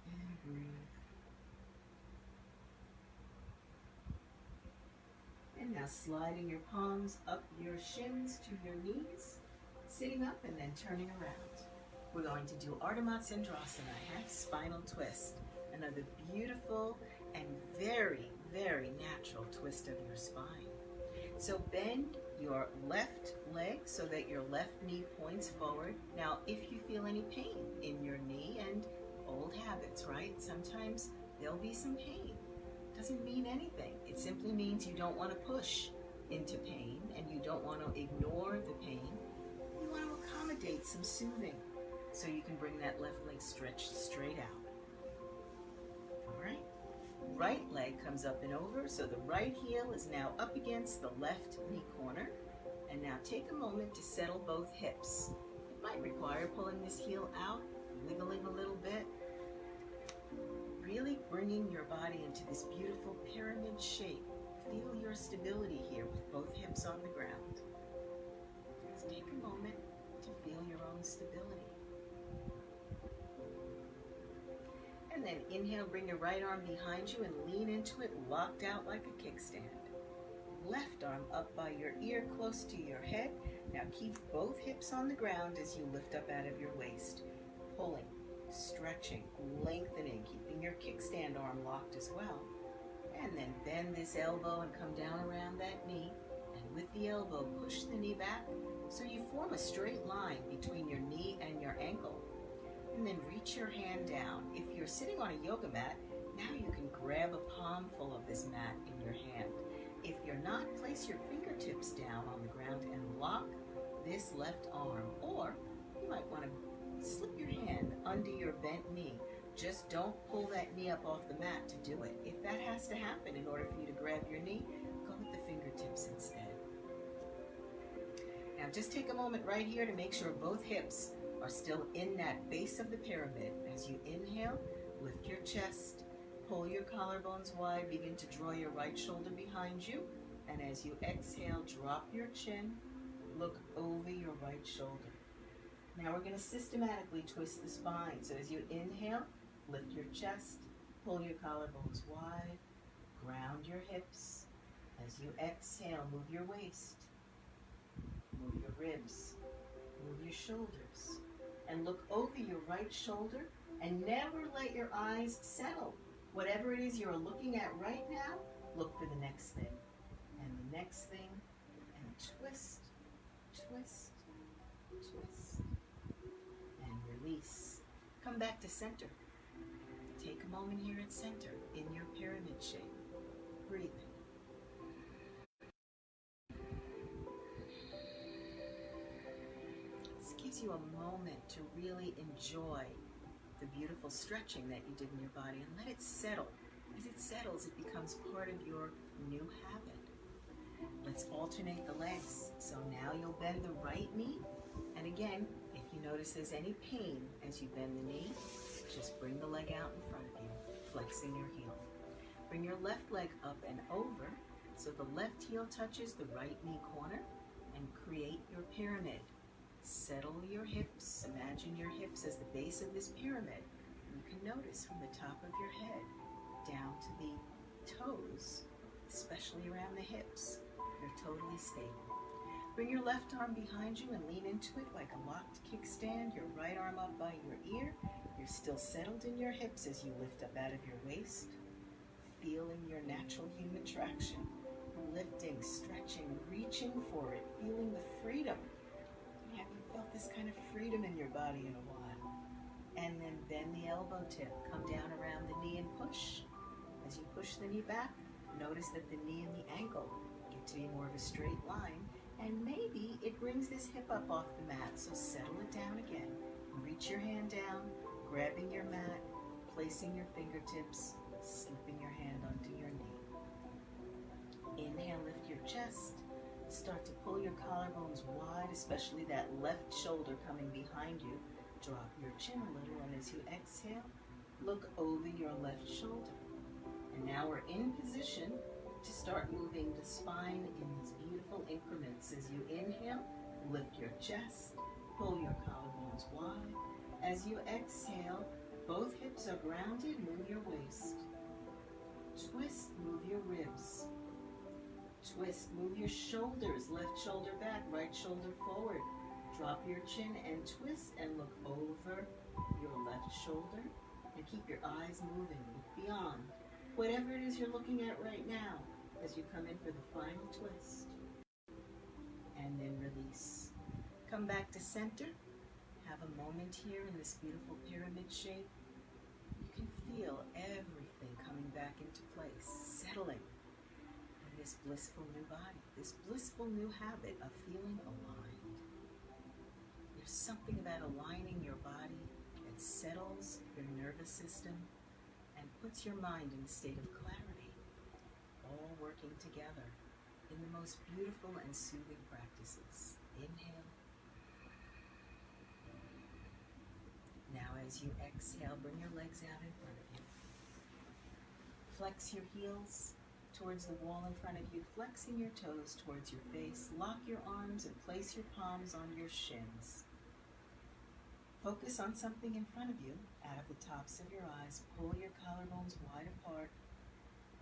And breathe. And now sliding your palms up your shins to your knees, sitting up and then turning around. We're going to do Ardha Matsyendrasana, half spinal twist. Another beautiful and very, very natural twist of your spine. So bend your left leg so that your left knee points forward. Now, if you feel any pain in your knee, and old habits, right? Sometimes there'll be some pain. Doesn't mean anything. It simply means you don't want to push into pain and you don't want to ignore the pain. You want to accommodate some soothing so you can bring that left leg stretched straight out. All right. Right leg comes up and over, so the right heel is now up against the left knee corner. And now take a moment to settle both hips. It might require pulling this heel out, wiggling a little bit. Really bringing your body into this beautiful pyramid shape. Feel your stability here with both hips on the ground. Just take a moment to feel your own stability. And then inhale, bring your right arm behind you and lean into it, locked out like a kickstand. Left arm up by your ear, close to your head. Now keep both hips on the ground as you lift up out of your waist, pulling, stretching, lengthening, keeping your kickstand arm locked as well. And then bend this elbow and come down around that knee. And with the elbow, push the knee back so you form a straight line between your knee and your ankle. And then reach your hand down. If you're sitting on a yoga mat, now you can grab a palmful of this mat in your hand. If you're not, place your fingertips down on the ground and lock this left arm. Or you might want to slip your hand under your bent knee. Just don't pull that knee up off the mat to do it. If that has to happen in order for you to grab your knee, go with the fingertips instead. Now just take a moment right here to make sure both hips are still in that base of the pyramid. As you inhale, lift your chest, pull your collarbones wide, begin to draw your right shoulder behind you. And as you exhale, drop your chin, look over your right shoulder. Now we're going to systematically twist the spine. So as you inhale, lift your chest, pull your collarbones wide, ground your hips. As you exhale, move your waist, move your ribs, move your shoulders, and look over your right shoulder and never let your eyes settle. Whatever it is you're looking at right now, look for the next thing and the next thing, and twist, twist, twist. Release. Come back to center. Take a moment here at center in your pyramid shape. Breathe. This gives you a moment to really enjoy the beautiful stretching that you did in your body and let it settle. As it settles, it becomes part of your new habit. Let's alternate the legs. So now you'll bend the right knee. And again, if you notice there's any pain as you bend the knee, just bring the leg out in front of you, flexing your heel. Bring your left leg up and over so the left heel touches the right knee corner, and create your pyramid. Settle your hips. Imagine your hips as the base of this pyramid. You can notice from the top of your head down to the toes, especially around the hips. You're totally stable. Bring your left arm behind you and lean into it like a locked kickstand. Your right arm up by your ear. You're still settled in your hips as you lift up out of your waist, feeling your natural human traction. Lifting, stretching, reaching for it, feeling the freedom. Have you felt this kind of freedom in your body in a while? And then bend the elbow tip, come down around the knee and push. As you push the knee back, notice that the knee and the ankle get to be more of a straight line, and maybe it brings this hip up off the mat, so settle it down again. Reach your hand down, grabbing your mat, placing your fingertips, slipping your hand onto your knee. Inhale, lift your chest. Start to pull your collarbones wide, especially that left shoulder coming behind you. Drop your chin a little, and as you exhale, look over your left shoulder. And now we're in position to start moving the spine in these beautiful increments. As you inhale, lift your chest, pull your collarbones wide. As you exhale, both hips are grounded, move your waist. Twist, move your ribs. Twist, move your shoulders, left shoulder back, right shoulder forward. Drop your chin and twist and look over your left shoulder. And keep your eyes moving, look beyond whatever it is you're looking at right now as you come in for the final twist. And then release. Come back to center. Have a moment here in this beautiful pyramid shape. You can feel everything coming back into place, settling. This blissful new body, this blissful new habit of feeling aligned. There's something about aligning your body that settles your nervous system and puts your mind in a state of clarity, all working together in the most beautiful and soothing practices. Inhale. Now as you exhale, bring your legs out in front of you. Flex your heels towards the wall in front of you, flexing your toes towards your face. Lock your arms and place your palms on your shins. Focus on something in front of you. Out of the tops of your eyes, pull your collarbones wide apart.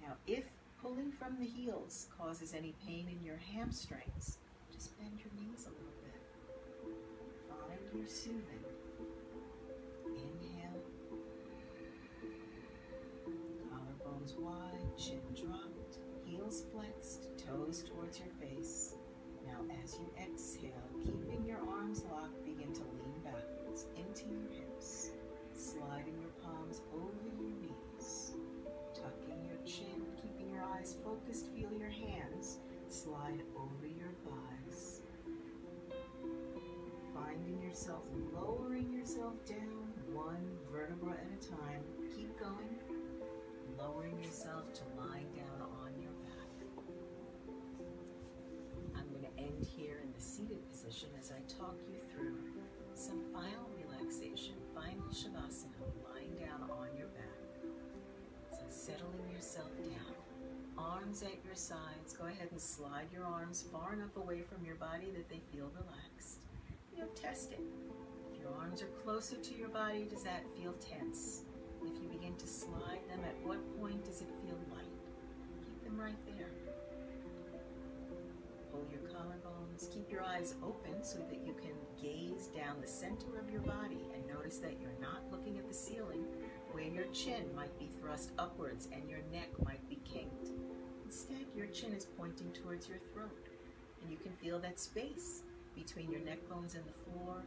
Now, if pulling from the heels causes any pain in your hamstrings, just bend your knees a little bit. Find your soothing. Inhale. Collarbones wide, chin dropped. Heels flexed, toes towards your face. Now as you exhale, keeping your arms locked, begin to lean backwards into your hips, sliding your palms over your knees, tucking your chin, keeping your eyes focused, feel your hands slide over your thighs. Finding yourself lowering yourself down one vertebra at a time. Keep going, lowering yourself to lying down on your back. I'm going to end here in the seated position as I talk you through some final relaxation, final shavasana, lying down on your back. So settling yourself down. Arms at your sides. Go ahead and slide your arms far enough away from your body that they feel relaxed. Test it. If your arms are closer to your body, does that feel tense? If you begin to slide them, at what point does it feel light? Keep them right there. Pull your collarbones. Keep your eyes open so that you can gaze down the center of your body and notice that you're not looking at the ceiling where your chin might be thrust upwards and your neck might be kinked. Instead, your chin is pointing towards your throat, and you can feel that space between your neck bones and the floor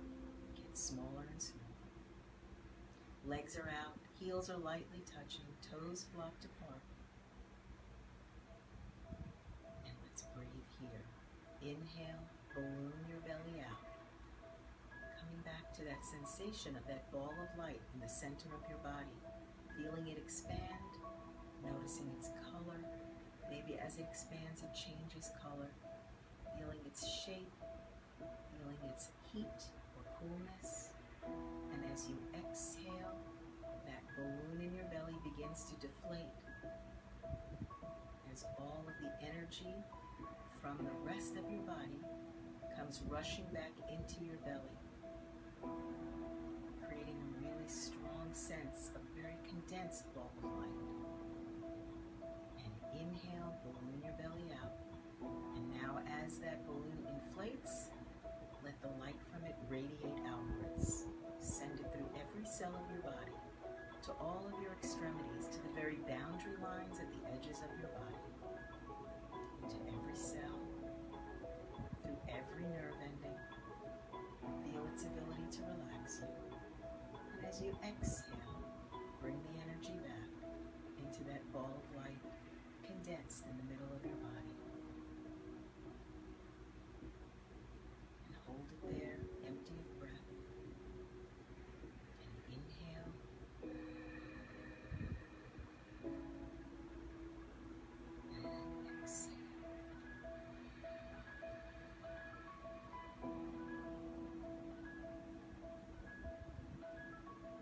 gets smaller and smaller. Legs are out, heels are lightly touching, toes flopped apart. And let's breathe here. Inhale, balloon your belly out. Coming back to that sensation of that ball of light in the center of your body. Feeling it expand, noticing its color, Maybe as it expands, it changes color, feeling its shape, feeling its heat or coolness. And as you exhale, that balloon in your belly begins to deflate as all of the energy from the rest of your body comes rushing back into your belly, creating a really strong sense of very condensed ball of light. And inhale, balloon your belly out. And now as that balloon inflates, let the light from it radiate outwards. Send it through every cell of your body, to all of your extremities, to the very boundary lines at the edges of your body, to every cell, through every nerve ending. Feel its ability to relax you. And as you exhale, bring the energy back into that ball of light condensed in the middle of your body. And hold it there, empty of breath. And inhale. And exhale.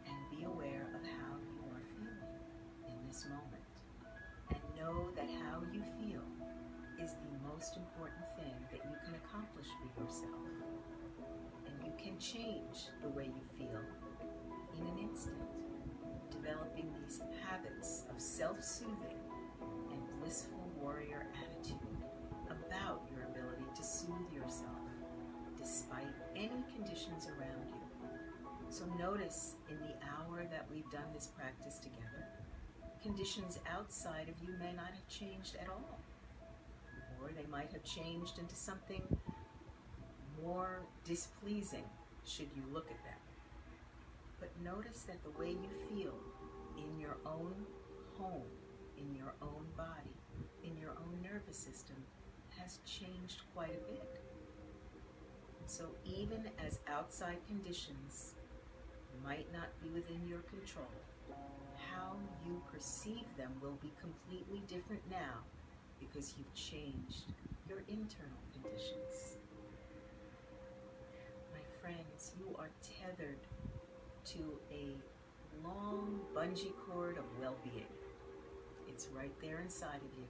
And be aware of how you are feeling in this moment. And know that how you feel is the most important thing that you can accomplish for yourself. And you can change the way you feel in an instant, developing these habits of self-soothing and blissful warrior attitude about your ability to soothe yourself despite any conditions around you. So notice in the hour that we've done this practice together, conditions outside of you may not have changed at all, or they might have changed into something more displeasing should you look at them. But notice that the way you feel in your own home, in your own body, in your own nervous system has changed quite a bit. So even as outside conditions might not be within your control, how you perceive them will be completely different now because you've changed your internal conditions. My friends, you are tethered to a long bungee cord of well-being. It's right there inside of you.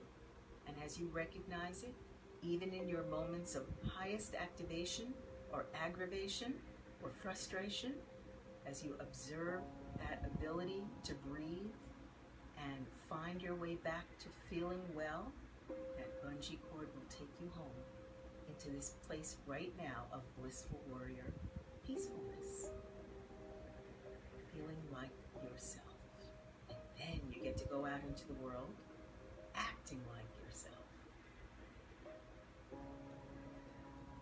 And as you recognize it, even in your moments of highest activation or aggravation or frustration, as you observe that ability to breathe and find your way back to feeling well, that bungee cord will take you home into this place right now of blissful warrior peacefulness, feeling like yourself. And then you get to go out into the world acting like yourself.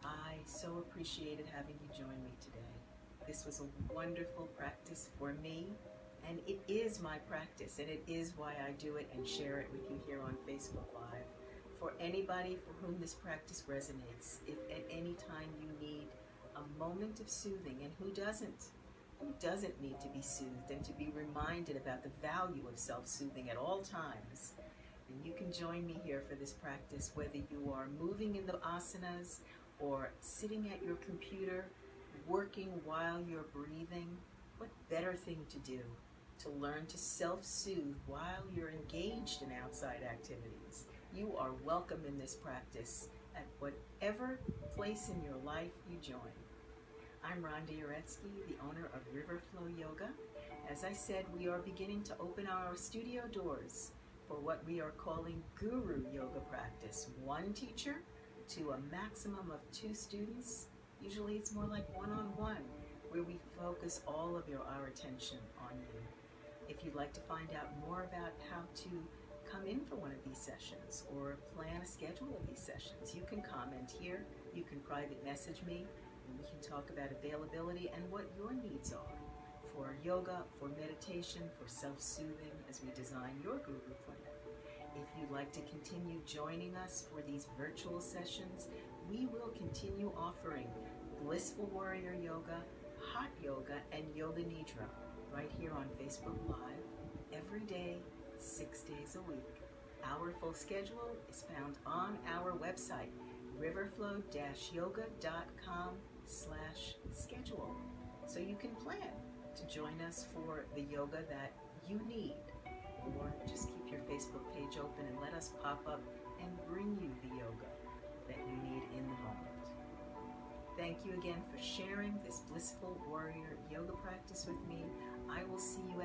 I so appreciated having you join me today. This was a wonderful practice for me, and it is my practice, and it is why I do it and share it with you here on Facebook Live. For anybody for whom this practice resonates, if at any time you need a moment of soothing, and who doesn't need to be soothed and to be reminded about the value of self-soothing at all times, then you can join me here for this practice, whether you are moving in the asanas or sitting at your computer, working while you're breathing. What better thing to do to learn to self-soothe while you're engaged in outside activities? You are welcome in this practice at whatever place in your life you join. I'm Rhonda Uretsky, the owner of Riverflow Yoga. As I said, we are beginning to open our studio doors for what we are calling Guru Yoga practice. One teacher to a maximum of 2 students. Usually it's more like one-on-one, where we focus all of our attention on you. If you'd like to find out more about how to come in for one of these sessions or plan a schedule of these sessions, you can comment here, you can private message me, and we can talk about availability and what your needs are for yoga, for meditation, for self-soothing as we design your Guru plan. If you'd like to continue joining us for these virtual sessions, we will continue offering Blissful Warrior Yoga, Hot Yoga, and Yoga Nidra right here on Facebook Live every day, 6 days a week. Our full schedule is found on our website, riverflow-yoga.com/schedule. So you can plan to join us for the yoga that you need, or just keep your Facebook page open and let us pop up and bring you the yoga that you need in the moment. Thank you again for sharing this Blissful Warrior yoga practice with me. I will see you,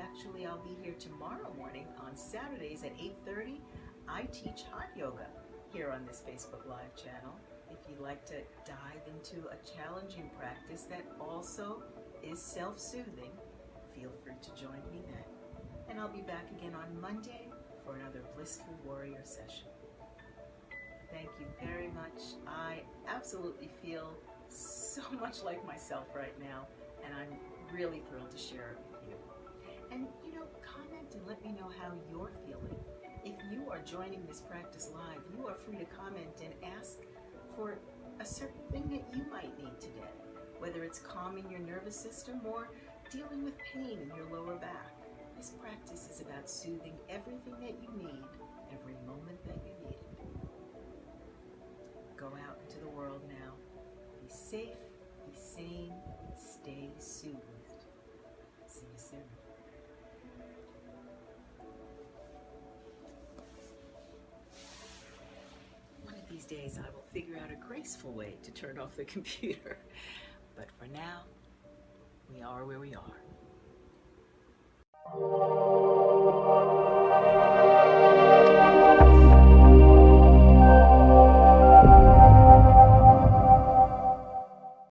I'll be here tomorrow morning on Saturdays at 8:30. I teach hot yoga here on this Facebook Live channel. If you'd like to dive into a challenging practice that also is self-soothing, feel free to join me then. And I'll be back again on Monday for another Blissful Warrior session. Thank you very much. I absolutely feel so much like myself right now, and I'm really thrilled to share it with you. And comment and let me know how you're feeling. If you are joining this practice live, you are free to comment and ask for a certain thing that you might need today, whether it's calming your nervous system or dealing with pain in your lower back. This practice is about soothing everything that you need, every moment that you need it. Go out into the world now. Be safe, be sane, stay soothed. See you soon. One of these days I will figure out a graceful way to turn off the computer. But for now, we are where we are.